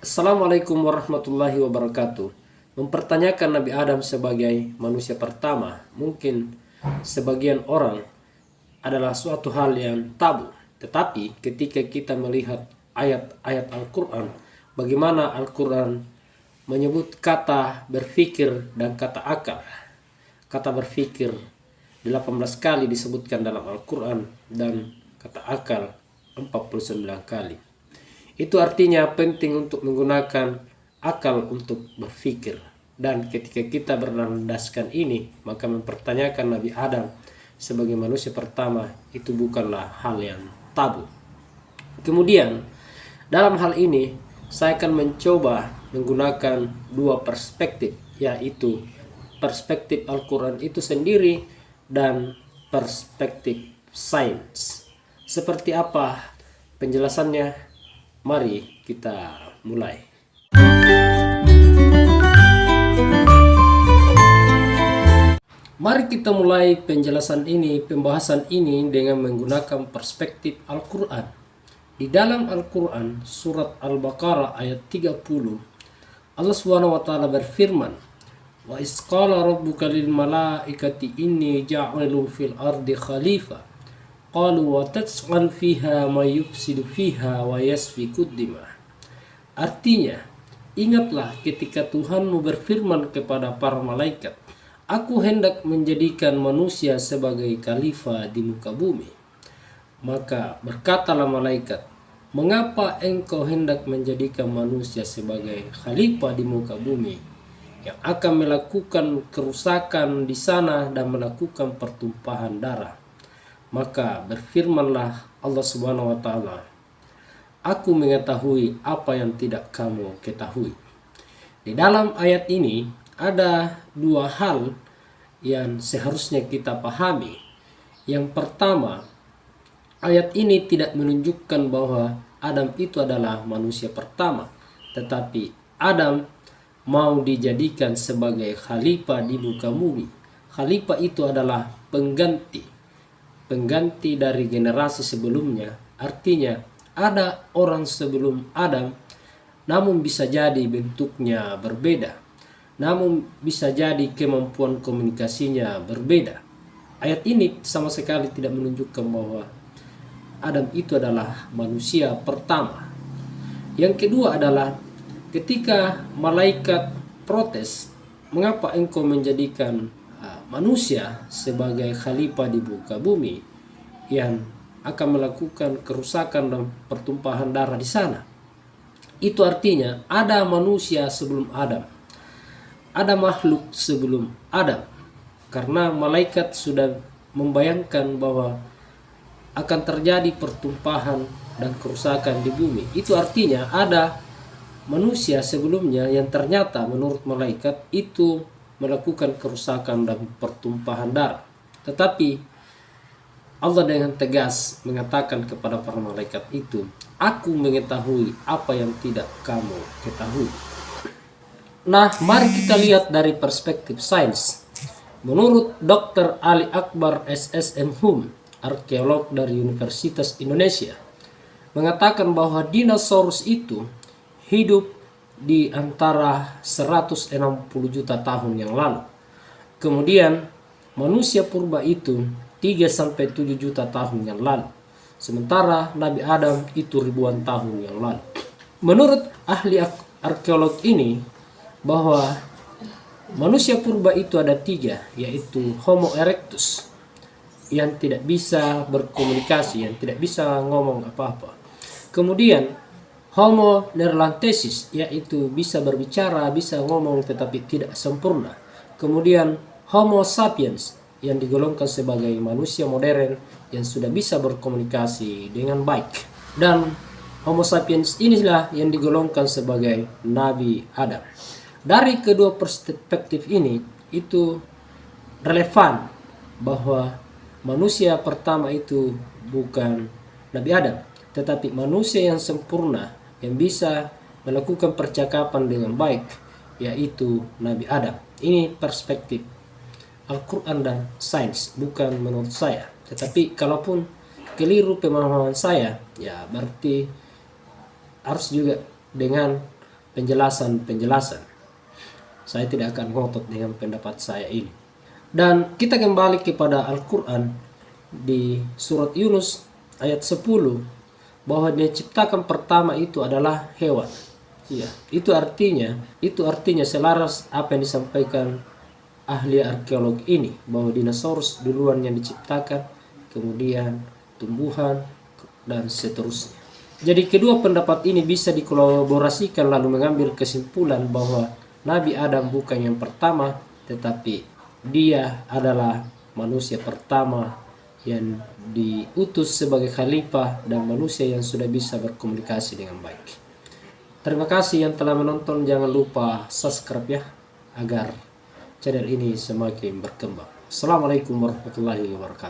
Assalamualaikum warahmatullahi wabarakatuh. Mempertanyakan Nabi Adam sebagai manusia pertama mungkin sebagian orang adalah suatu hal yang tabu. Tetapi ketika kita melihat ayat-ayat Al-Quran, bagaimana Al-Quran menyebut kata berpikir dan kata akal. Kata berpikir 18 kali disebutkan dalam Al-Quran dan kata akal 49 kali. Itu artinya penting untuk menggunakan akal untuk berpikir. Dan ketika kita berlandaskan ini, maka mempertanyakan Nabi Adam sebagai manusia pertama itu bukanlah hal yang tabu. Kemudian, dalam hal ini, saya akan mencoba menggunakan dua perspektif, yaitu perspektif Al-Quran itu sendiri dan perspektif sains. Seperti apa penjelasannya? Mari kita mulai. Mari kita mulai pembahasan ini dengan menggunakan perspektif Al-Quran. Di dalam Al-Quran, surat Al-Baqarah ayat 30, Allah SWT berfirman, "Wa isqala rabbuka lil malaikati inni ja'ilun fil ardi khalifah. Qalu wa tas'al fiha ma yufsidu fiha wa yasfikud dimah." Artinya, ingatlah ketika Tuhanmu berfirman kepada para malaikat, "Aku hendak menjadikan manusia sebagai khalifah di muka bumi." Maka berkatalah malaikat, "Mengapa engkau hendak menjadikan manusia sebagai khalifah di muka bumi yang akan melakukan kerusakan di sana dan melakukan pertumpahan darah?" Maka berfirmanlah Allah Subhanahu wa taala, "Aku mengetahui apa yang tidak kamu ketahui." Di dalam ayat ini ada dua hal yang seharusnya kita pahami. Yang pertama, ayat ini tidak menunjukkan bahwa Adam itu adalah manusia pertama, tetapi Adam mau dijadikan sebagai khalifah di muka bumi. Khalifah itu adalah pengganti dari generasi sebelumnya. Artinya ada orang sebelum Adam, namun bisa jadi bentuknya berbeda, namun bisa jadi kemampuan komunikasinya berbeda. Ayat ini sama sekali tidak menunjukkan bahwa Adam itu adalah manusia pertama. Yang kedua adalah ketika malaikat protes, "Mengapa engkau menjadikan manusia sebagai khalifah di muka bumi yang akan melakukan kerusakan dan pertumpahan darah di sana?" Itu artinya ada manusia sebelum Adam, ada makhluk sebelum Adam, karena malaikat sudah membayangkan bahwa akan terjadi pertumpahan dan kerusakan di bumi. Itu artinya ada manusia sebelumnya yang ternyata menurut malaikat itu melakukan kerusakan dan pertumpahan darah. Tetapi Allah dengan tegas mengatakan kepada para malaikat itu, "Aku mengetahui apa yang tidak kamu ketahui." Nah, mari kita lihat dari perspektif sains. Menurut Dr. Ali Akbar SSM Hum, arkeolog dari Universitas Indonesia, mengatakan bahwa dinosaurus itu hidup di antara 160 juta tahun yang lalu. Kemudian manusia purba itu 3-7 juta tahun yang lalu. Sementara Nabi Adam itu ribuan tahun yang lalu. Menurut ahli arkeolog ini bahwa manusia purba itu ada 3, yaitu Homo erectus yang tidak bisa berkomunikasi, yang tidak bisa ngomong apa-apa. Kemudian Homo neerlandensis, yaitu bisa berbicara, bisa ngomong tetapi tidak sempurna. Kemudian Homo sapiens yang digolongkan sebagai manusia modern yang sudah bisa berkomunikasi dengan baik. Dan Homo sapiens inilah yang digolongkan sebagai Nabi Adam. Dari kedua perspektif ini itu relevan bahwa manusia pertama itu bukan Nabi Adam, tetapi manusia yang sempurna yang bisa melakukan percakapan dengan baik, yaitu Nabi Adam. Ini perspektif Al-Quran dan sains, bukan menurut saya. Tetapi kalaupun keliru pemahaman saya, ya berarti harus juga dengan penjelasan. Saya tidak akan ngotot dengan pendapat saya ini. Dan kita kembali kepada Al-Quran di surat Yunus ayat 10, bahwa dia ciptakan pertama itu adalah hewan. Ya, itu artinya selaras apa yang disampaikan ahli arkeolog ini, bahwa dinosaurus duluan yang diciptakan, kemudian tumbuhan dan seterusnya. Jadi kedua pendapat ini bisa dikolaborasikan lalu mengambil kesimpulan bahwa Nabi Adam bukan yang pertama, tetapi dia adalah manusia pertama yang diutus sebagai khalifah dan manusia yang sudah bisa berkomunikasi dengan baik. Terima kasih yang telah menonton. Jangan lupa subscribe ya, agar channel ini semakin berkembang. Assalamualaikum warahmatullahi wabarakatuh.